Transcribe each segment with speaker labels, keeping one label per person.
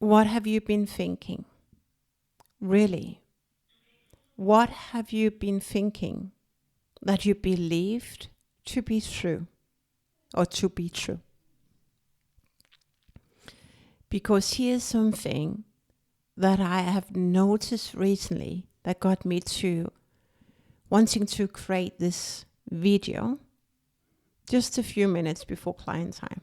Speaker 1: What have you been thinking? Really? What have you been thinking that you believed to be true or to be true? Because here's something that I have noticed recently that got me to wanting to create this video just a few minutes before client time.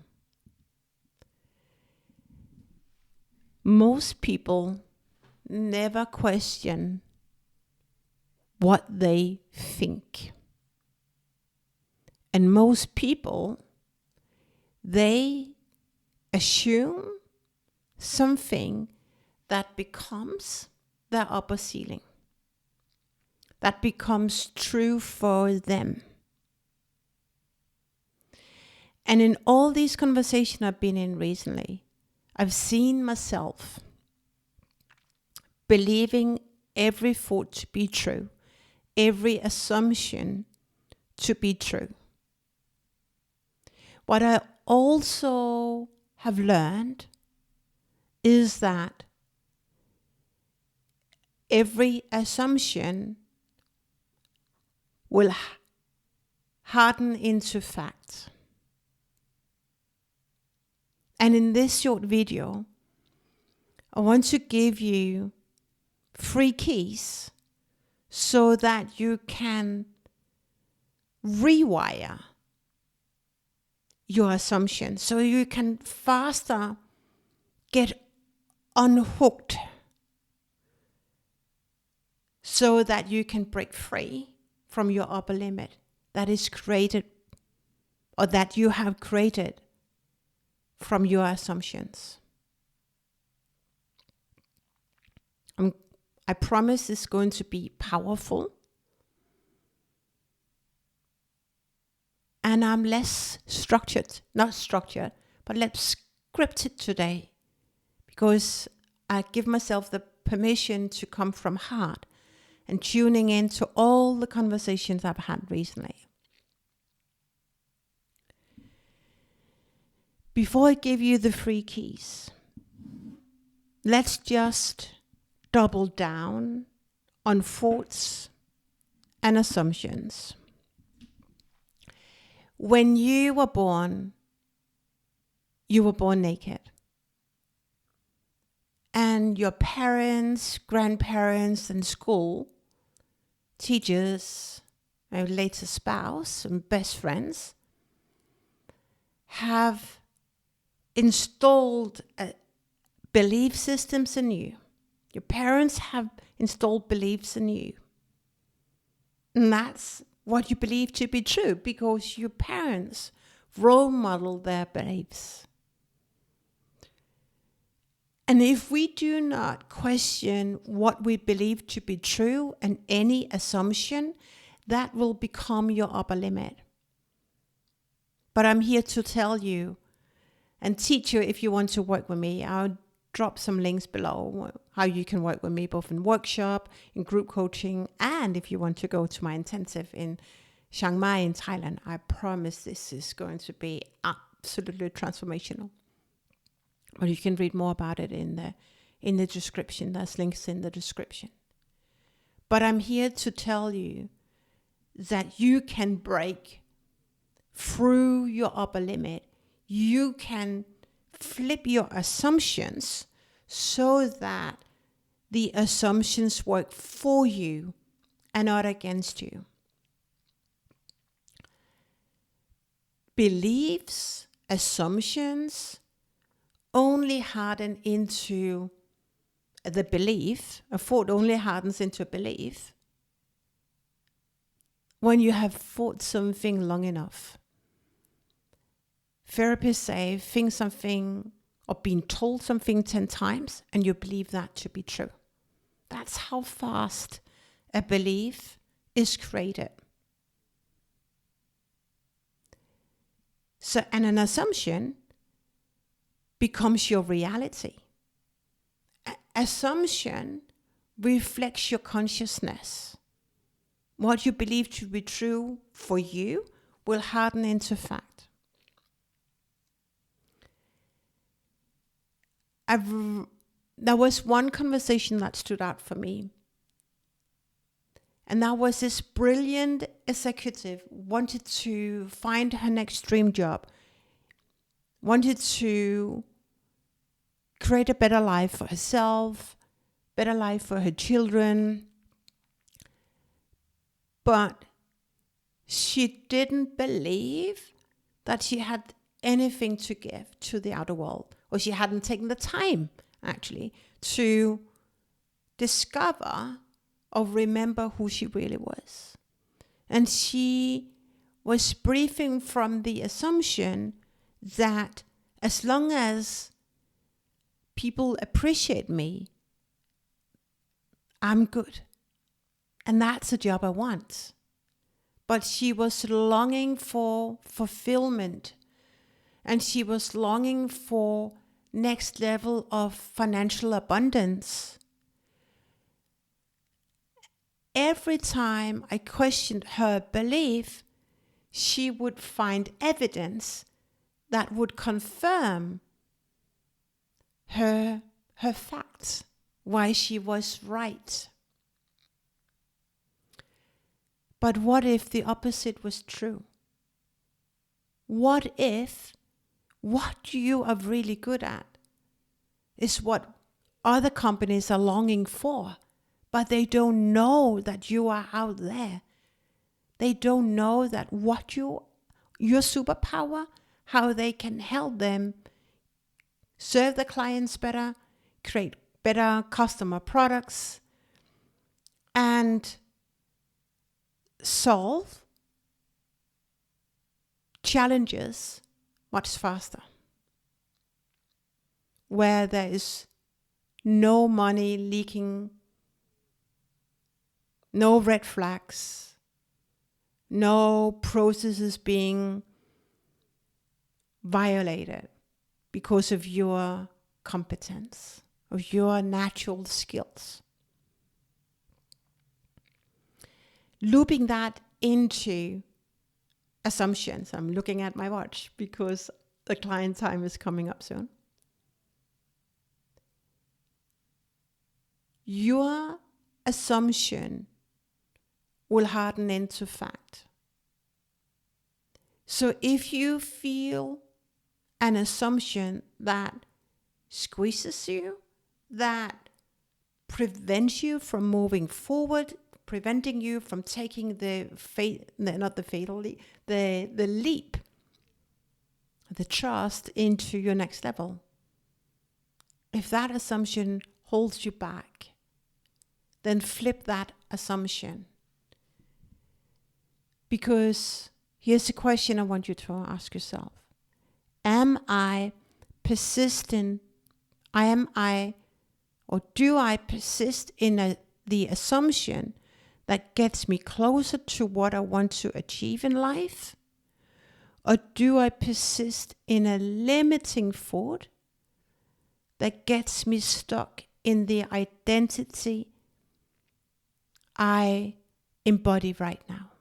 Speaker 1: Most people never question what they think. And most people, they assume something that becomes their upper ceiling, that becomes true for them. And in all these conversations I've been in recently, I've seen myself believing every thought to be true, every assumption to be true. What I also have learned is that every assumption will harden into fact. And in this short video, I want to give you 3 keys so that you can rewire your assumption, so you can faster get unhooked, so that you can break free from your upper limit that is created, or that you have created from your assumptions. I promise it's going to be powerful. And I'm less not structured, but less scripted today, because I give myself the permission to come from heart and tuning into all the conversations I've had recently. Before I give you the 3 keys, let's just double down on thoughts and assumptions. When you were born naked. And your parents, grandparents, and school, teachers, and later spouse, and best friends have installed belief systems in you. Your parents have installed beliefs in you. And that's what you believe to be true, because your parents role model their beliefs. And if we do not question what we believe to be true and any assumption, that will become your upper limit. But I'm here to tell you and teach you, if you want to work with me. I'll drop some links below how you can work with me, both in workshop, in group coaching, and if you want to go to my intensive in Chiang Mai in Thailand. I promise this is going to be absolutely transformational. But you can read more about it in the description. There's links in the description. But I'm here to tell you that you can break through your upper limit. You can flip your assumptions so that the assumptions work for you and not against you. Beliefs, assumptions only harden into the belief. A thought only hardens into a belief when you have thought something long enough. Therapists say think something or been told something 10 times and you believe that to be true. That's how fast a belief is created. So, and an assumption becomes your reality. Assumption reflects your consciousness. What you believe to be true for you will harden into fact. there was one conversation that stood out for me. And that was this brilliant executive wanted to find her next dream job, wanted to create a better life for herself, better life for her children. But she didn't believe that she had anything to give to the outer world, or she hadn't taken the time, actually, to discover or remember who she really was. And she was briefing from the assumption that as long as people appreciate me, I'm good. And that's the job I want. But she was longing for fulfillment. And she was longing for next level of financial abundance. Every time I questioned her belief, she would find evidence that would confirm her facts, why she was right. But what if the opposite was true? What if what you are really good at is what other companies are longing for, but they don't know that you are out there. They don't know that what your superpower, how they can help them serve the clients better, create better customer products, and solve challenges much faster, where there is no money leaking, no red flags, no processes being violated because of your competence, of your natural skills. Looping that into assumptions. I'm looking at my watch because the client time is coming up soon. Your assumption will harden into fact. So if you feel an assumption that squeezes you, that prevents you from moving forward, preventing you from taking the leap, the trust into your next level. If that assumption holds you back, then flip that assumption. Because here's a question I want you to ask yourself. Am I persistent? Do I persist in the assumption that gets me closer to what I want to achieve in life? Or do I persist in a limiting thought that gets me stuck in the identity I embody right now?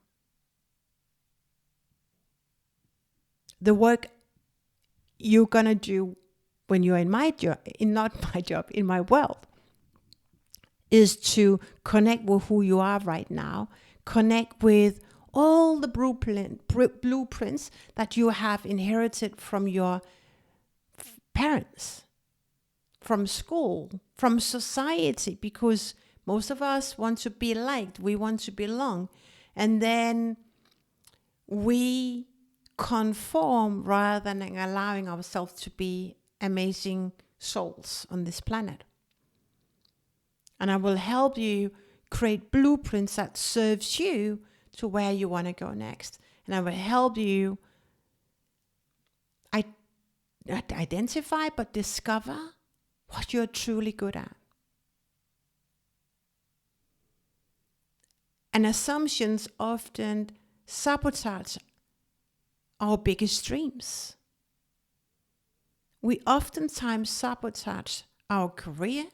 Speaker 1: The work you're going to do when you're in my job, in my world, is to connect with who you are right now, connect with all the blueprints that you have inherited from your parents, from school, from society, because most of us want to be liked, we want to belong, and then we conform rather than allowing ourselves to be amazing souls on this planet. And I will help you create blueprints that serves you to where you want to go next. And I will help you not identify, but discover what you're truly good at. And assumptions often sabotage our biggest dreams. We oftentimes sabotage our career.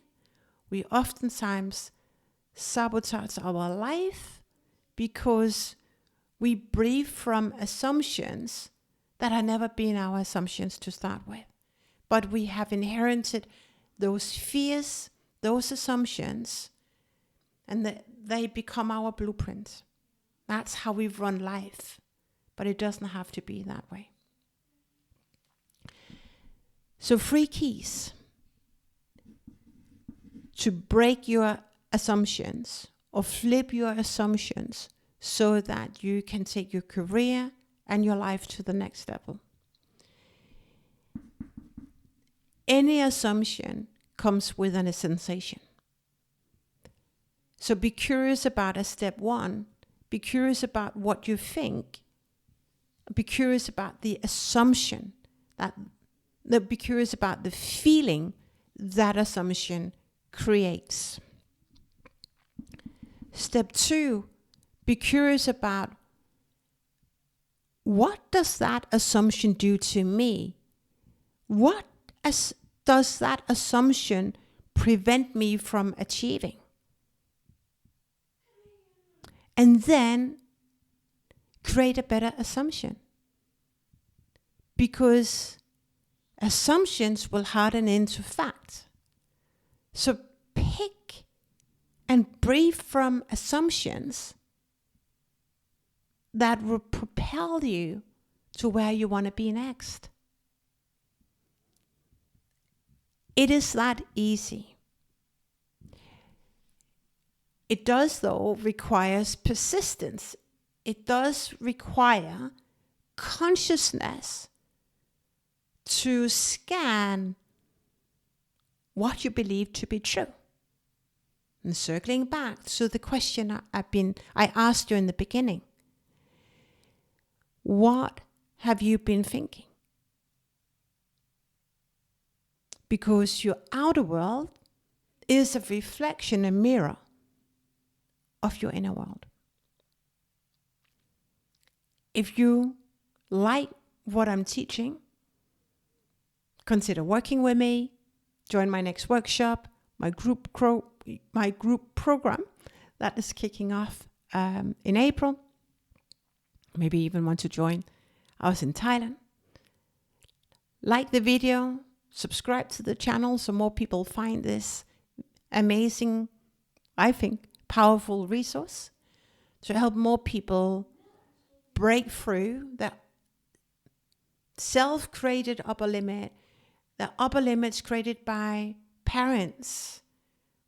Speaker 1: We oftentimes sabotage our life because we brief from assumptions that have never been our assumptions to start with. But we have inherited those fears, those assumptions, and they become our blueprint. That's how we run life. But it doesn't have to be that way. So 3 keys to break your assumptions or flip your assumptions so that you can take your career and your life to the next level. Any assumption comes with a sensation. So be curious about a step 1. Be curious about what you think. Be curious about the assumption. Be curious about the feeling that assumption creates. Step 2, be curious about what does that assumption do to me? What does that assumption prevent me from achieving? And then create a better assumption. Because assumptions will harden into fact. So pick and breathe from assumptions that will propel you to where you want to be next. It is that easy. It does, though, requires persistence. It does require consciousness to scan what you believe to be true. And circling back to the question I asked you in the beginning. What have you been thinking? Because your outer world is a reflection, a mirror of your inner world. If you like what I'm teaching, consider working with me, join my next workshop, my group program that is kicking off in April. Maybe even want to join us in Thailand. Like the video, subscribe to the channel so more people find this amazing, I think, powerful resource to help more people break through that self-created upper limit, the upper limits created by parents,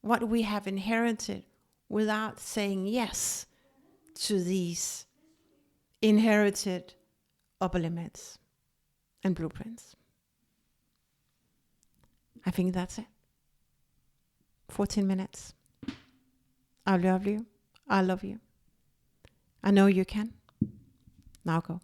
Speaker 1: what we have inherited without saying yes to these inherited upper limits and blueprints. I think that's it. 14 minutes. I love you. I love you. I know you can. Now go.